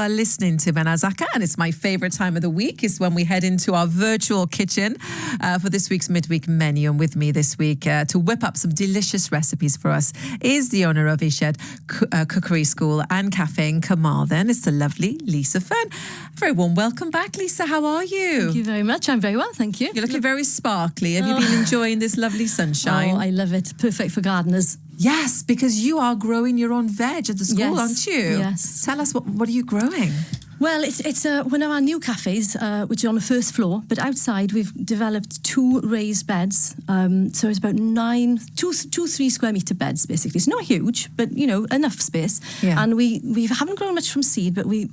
Are listening to Behnaz Achgar, and it's my favourite time of the week. Is when we head into our virtual kitchen for this week's midweek menu. And with me this week to whip up some delicious recipes for us is the owner of SIed Cookery School and Cafe in Carmarthen. It's the lovely Lisa Fearn. Very warm welcome back, Lisa. How are you? Thank you very much. I'm very well, thank you. You're looking very sparkly. Have you been enjoying this lovely sunshine? Oh, I love it. Perfect for gardeners. Yes, because you are growing your own veg at the school, aren't you? Yes. Tell us, what are you growing? Well, it's one of our new cafes, which is on the first floor, but outside we've developed 2 raised beds. So it's about 3 square metre beds, basically. It's not huge, but, you know, enough space. Yeah. And we haven't grown much from seed, but we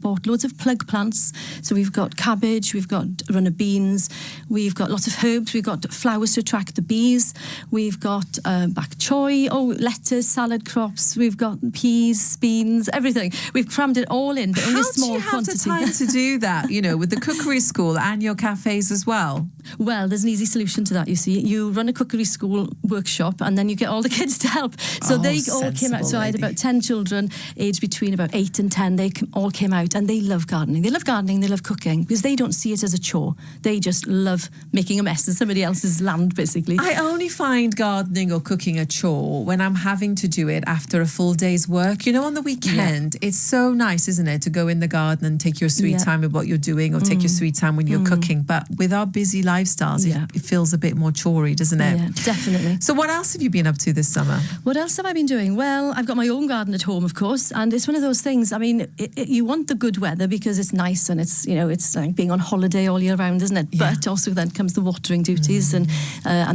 bought loads of plug plants. So we've got cabbage, we've got runner beans, we've got lots of herbs, we've got flowers to attract the bees, we've got bok choy, lettuce, salad crops, we've got peas, beans, everything. We've crammed it all in, but in a small quantity. How do you have the time to do that, you know, with the cookery school and your cafes as well? Well, there's an easy solution to that, you see. You run a cookery school workshop and then you get all the kids to help. So they all came out. So I had about 10 children aged between about 8 and 10. They all came out and they love gardening. They love gardening, they love cooking, because they don't see it as a chore. They just love making a mess in somebody else's land, basically. I only find gardening or cooking a chore when I'm having to do it after a full day's work. You know, on the weekend, it's so nice, isn't it, to go in the garden and take your sweet time with what you're doing, or take your sweet time when you're cooking. But with our busy lifestyles, it feels a bit more chorey, doesn't it? Yeah, definitely. So what else have you been up to this summer? What else have I been doing? Well, I've got my own garden at home, of course, and it's one of those things. I mean, you want the good weather because it's nice and it's, you know, it's like being on holiday all year round, isn't it? Yeah. But also then comes the watering duties and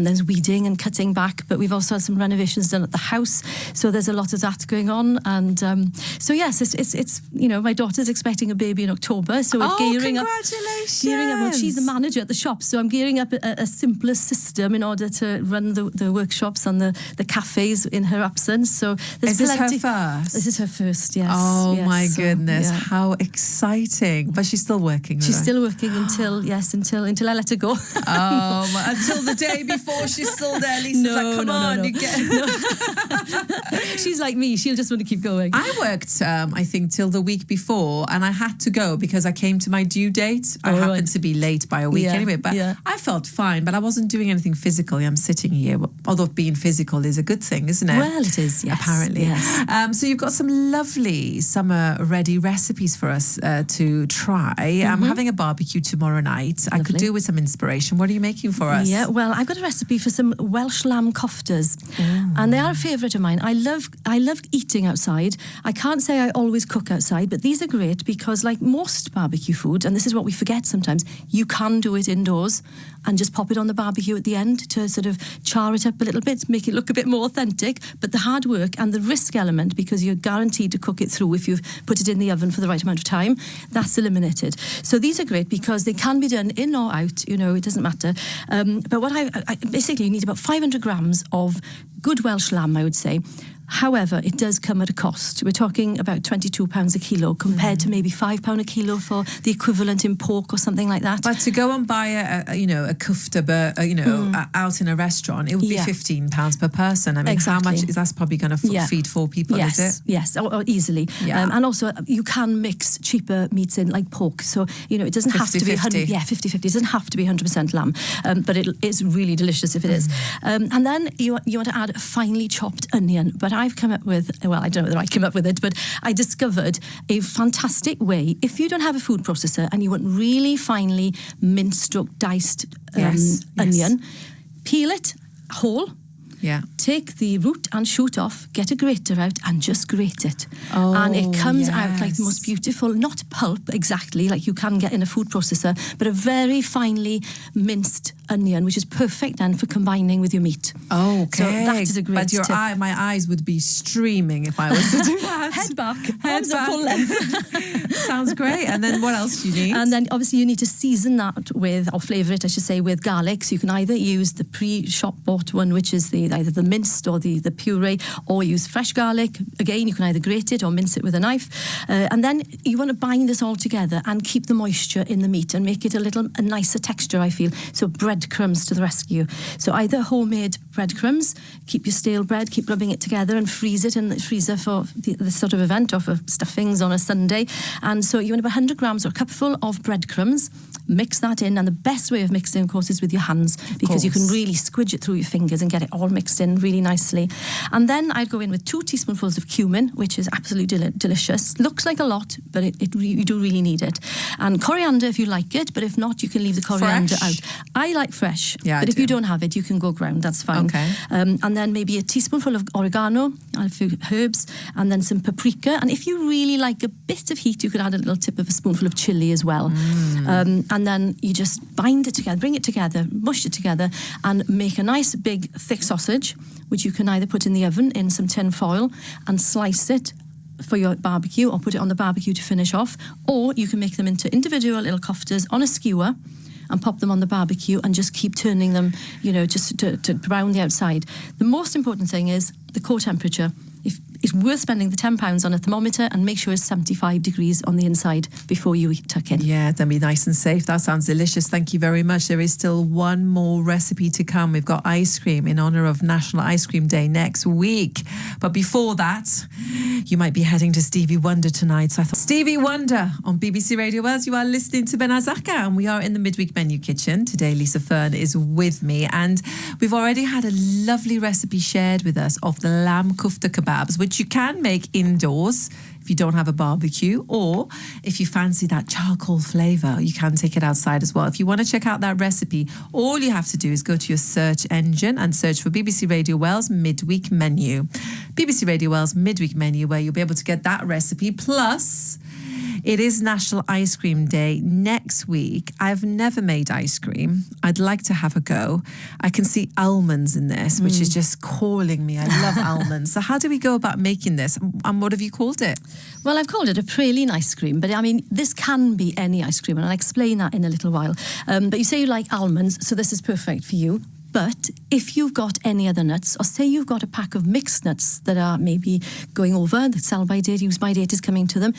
there's weeding and cutting back. But we've also had some renovations done at the house, so there's a lot of that going on. And so yes, it's you know, my daughter's expecting a baby in October, so we're gearing up. Well, she's the manager at the shop, so I'm gearing up a simpler system in order to run the workshops and the cafes in her absence. So there's Is this her first? This is her first, yes. Oh yes, my so, goodness, how exciting! But she's still working. She's still working until I let her go. Oh, until the day before she's still there. Lisa's like, come on, you get. She's like me; she'll just want to keep going. I worked, I think, till the week before, and I had to go because I came to my due date. I happened to be late by a week anyway, but I felt fine. But I wasn't doing anything physically. I'm sitting here, although being physical is a good thing, isn't it? Well, it is. Yes, apparently. Yes. So you've got some lovely summer-ready recipes for us to try. I'm having a barbecue tomorrow night. Lovely. I could do with some inspiration. What are you making for us? Yeah, well, I've got a recipe for some Welsh lamb koftas, and they are a favourite of mine. I love eating outside. I can't say I always cook outside, but these are great because, like most barbecue food, and this is what we forget sometimes, you can do it indoors and just pop it on the barbecue at the end to sort of char it up a little bit, make it look a bit more authentic. But the hard work and the risk element, because you're guaranteed to cook it through if you've put it in the oven for the right amount of time, that's eliminated. So these are great because they can be done in or out, you know, it doesn't matter. But what I basically, you need about 500 grams of good Welsh lamb, I would say. However, it does come at a cost. We're talking about £22 a kilo compared to maybe £5 a kilo for the equivalent in pork or something like that. But to go and buy a kofta, out in a restaurant, it would be £15 per person. I mean, how much is that's probably going to feed 4 people? Yes, is it? Yes, or easily. Yeah. And also, you can mix cheaper meats in, like pork. So you know, it doesn't have to be 100. Yeah, 50-50. It doesn't have to be 100% lamb, but it is really delicious if it is. And then you want to add a finely chopped onion, but I've come up with, well, I don't know whether I came up with it, but I discovered a fantastic way. If you don't have a food processor and you want really finely minced or diced onion, peel it whole. Yeah. Take the root and shoot off, get a grater out and just grate it. And it comes out like the most beautiful, not pulp exactly like you can get in a food processor, but a very finely minced onion, which is perfect then for combining with your meat. Okay. So that is a great tip. My eyes would be streaming if I was to do that. Head back, arms at full length. Sounds great. And then what else do you need? And then obviously you need to season that with, or flavour it, I should say, with garlic. So you can either use the pre-shop bought one, which is either the minced or the puree, or use fresh garlic. Again, you can either grate it or mince it with a knife. And then you want to bind this all together and keep the moisture in the meat and make it a nicer texture, I feel. So bread breadcrumbs to the rescue. So either homemade breadcrumbs, keep your stale bread, keep rubbing it together and freeze it in the freezer for the sort of event or for stuffings on a Sunday. And so you want about 100 grams or a cupful of breadcrumbs. Mix that in, and the best way of mixing, of course, is with your hands, because you can really squidge it through your fingers and get it all mixed in really nicely. And then I'd go in with 2 teaspoonfuls of cumin, which is absolutely delicious. Looks like a lot, but you do really need it. And coriander if you like it, but if not, you can leave the coriander out. I like fresh, but if you don't have it, you can go ground, that's fine. Okay. And then maybe a teaspoonful of oregano, a few herbs, and then some paprika. And if you really like a bit of heat, you could add a little tip of a spoonful of chilli as well. And then you just bind it together, bring it together, mush it together, and make a nice big thick sausage, which you can either put in the oven in some tin foil and slice it for your barbecue, or put it on the barbecue to finish off, or you can make them into individual little koftas on a skewer and pop them on the barbecue and just keep turning them, just to brown the outside. The most important thing is the core temperature. It's worth spending the £10 on a thermometer, and make sure it's 75 degrees on the inside before you tuck in. Yeah, then be nice and safe. That sounds delicious. Thank you very much. There is still one more recipe to come. We've got ice cream in honour of National Ice Cream Day next week. But before that, you might be heading to Stevie Wonder tonight. So I thought, Stevie Wonder on BBC Radio Wales. You are listening to Behnaz Achgar, and we are in the Midweek Menu Kitchen. Today, Lisa Fearn is with me, and we've already had a lovely recipe shared with us of the lamb kofta kebabs, which you can make indoors if you don't have a barbecue, or if you fancy that charcoal flavour, you can take it outside as well. If you want to check out that recipe, all you have to do is go to your search engine and search for BBC Radio Wales Midweek Menu. BBC Radio Wales Midweek Menu, where you'll be able to get that recipe. Plus, it is National Ice Cream Day next week. I've never made ice cream. I'd like to have a go. I can see almonds in this, which is just calling me. I love almonds. So how do we go about making this? And what have you called it? Well, I've called it a praline ice cream, but I mean, this can be any ice cream, and I'll explain that in a little while. But you say you like almonds, so this is perfect for you. But if you've got any other nuts, or say you've got a pack of mixed nuts that are maybe going over, the sell-by date, use-by date is coming to them,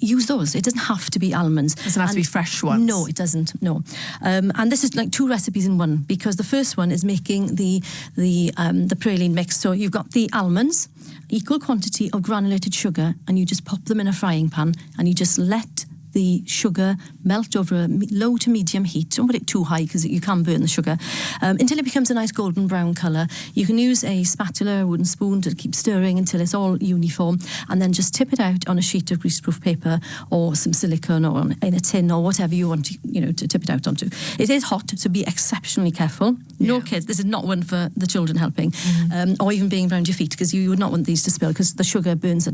use those. It doesn't have to be almonds. It doesn't have to be fresh ones. No, it doesn't, no. And this is like 2 recipes in one, because the first one is making the praline mix. So you've got the almonds, equal quantity of granulated sugar, and you just pop them in a frying pan, and you just let the sugar melt over a low to medium heat. Don't put it too high because you can burn the sugar, until it becomes a nice golden brown colour. You can use a spatula, a wooden spoon, to keep stirring until it's all uniform, and then just tip it out on a sheet of greaseproof paper or some silicone, or in a tin, or whatever you want to tip it out onto. It is hot, so be exceptionally careful. No kids, this is not one for the children helping, or even being around your feet, because you would not want these to spill, because the sugar burns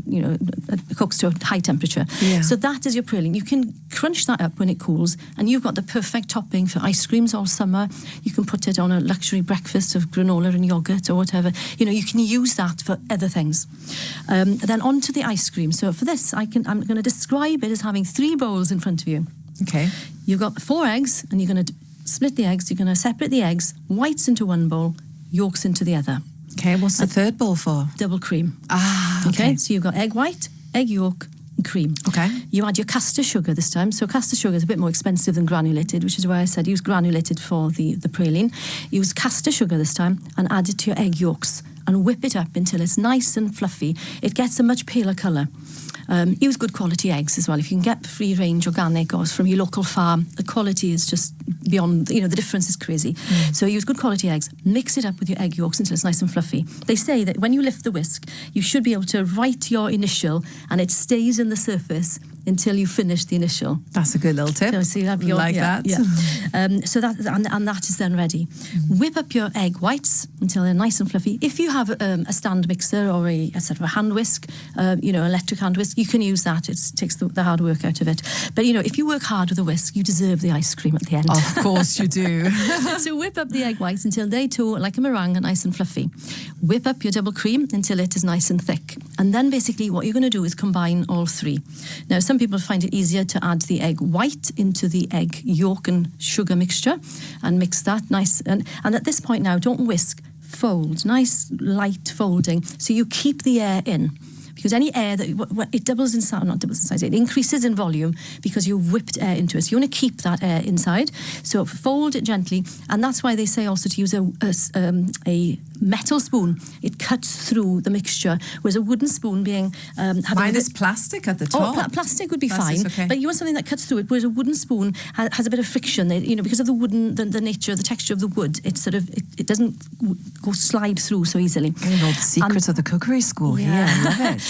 cooks to a high temperature. So that is your praline. You can crunch that up when it cools, and you've got the perfect topping for ice creams all summer. You can put it on a luxury breakfast of granola and yogurt or whatever. You can use that for other things. Then on to the ice cream. So for this, I'm going to describe it as having 3 bowls in front of you. Okay. You've got 4 eggs, and you're going to split the eggs. You're going to separate the eggs, whites into one bowl, yolks into the other. Okay, what's the third bowl for? Double cream. Okay. So you've got egg white, egg yolk, and cream. Okay. You add your caster sugar this time. So caster sugar is a bit more expensive than granulated, which is why I said use granulated for the praline. Use caster sugar this time and add it to your egg yolks and whip it up until it's nice and fluffy. It gets a much paler colour. Use good quality eggs as well. If you can get free range organic or from your local farm, the quality is just beyond, the difference is crazy. So use good quality eggs, mix it up with your egg yolks until it's nice and fluffy. They say that when you lift the whisk, you should be able to write your initial and it stays in the surface until you finish the initial. That's a good little tip. So you have your, that. Yeah. So that and that is then ready. Whip up your egg whites until they're nice and fluffy. If you have a stand mixer or a sort of a hand whisk, electric hand whisk, you can use that. It takes the hard work out of it. But if you work hard with a whisk, you deserve the ice cream at the end. Of course you do. So whip up the egg whites until they too, like a meringue, are nice and fluffy. Whip up your double cream until it is nice and thick. And then basically what you're going to do is combine all 3. Now, some people find it easier to add the egg white into the egg yolk and sugar mixture and mix that nice. And at this point now, don't whisk, fold, nice light folding, so you keep the air in. because any air that it doubles in size, not doubles in size, it increases in volume because you whipped air into it. So you want to keep that air inside. So fold it gently, and that's why they say also to use a metal spoon. It cuts through the mixture, whereas a wooden spoon being mine is plastic at the top. Plastic would be fine, okay. But you want something that cuts through it. Whereas a wooden spoon has a bit of friction. Because of the nature, the texture of the wood, it doesn't go slide through so easily. I know the secrets of the cookery school here. I love it.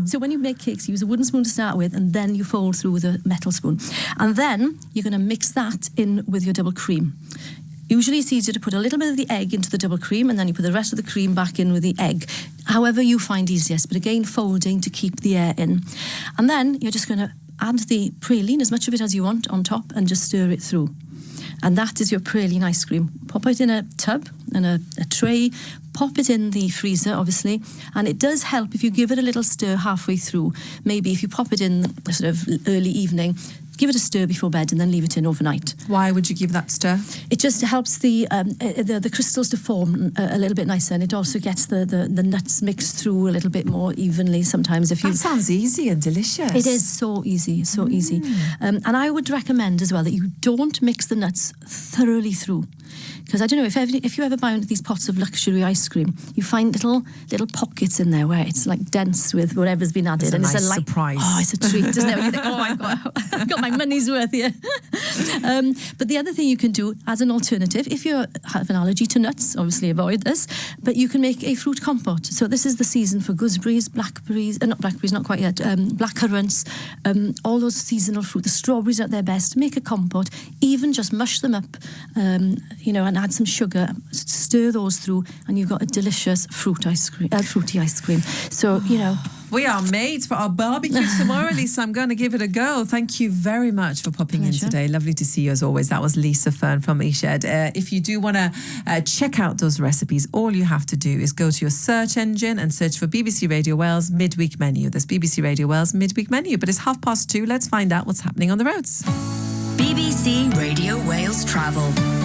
So when you make cakes, you use a wooden spoon to start with, and then you fold through with a metal spoon, and then you're going to mix that in with your double cream. Usually it's easier to put a little bit of the egg into the double cream, and then you put the rest of the cream back in with the egg. However you find easiest, but again, folding to keep the air in. And then you're just going to add the praline, as much of it as you want, on top, and just stir it through. And that is your praline ice cream. Pop it in a tub and a tray, pop it in the freezer, obviously, and it does help if you give it a little stir halfway through. Maybe if you pop it in sort of early evening, give it a stir before bed and then leave it in overnight. Why would you give that stir? It just helps the crystals to form a little bit nicer, and it also gets the nuts mixed through a little bit more evenly sometimes. That sounds easy and delicious. It is so easy, so easy. And I would recommend as well that you don't mix the nuts thoroughly through. Because I don't know, if you ever buy these pots of luxury ice cream, you find little pockets in there where it's like dense with whatever's been added. It's a surprise. Oh, it's a treat, isn't it? You think, oh my God, I've got my money's worth here. But the other thing you can do as an alternative, if you have an allergy to nuts, obviously avoid this, but you can make a fruit compote. So this is the season for gooseberries, blackberries, not blackberries, not quite yet, blackcurrants, all those seasonal fruit. The strawberries are at their best. Make a compote, even just mush them up, and add some sugar, stir those through, and you've got a delicious fruity ice cream. So, we are made for our barbecue tomorrow, Lisa. I'm going to give it a go. Thank you very much for popping in today. Lovely to see you as always. That was Lisa Fearn from SIed. If you do want to check out those recipes, all you have to do is go to your search engine and search for BBC Radio Wales Midweek Menu. There's BBC Radio Wales Midweek Menu, but it's 2:30. Let's find out what's happening on the roads. BBC Radio Wales Travel.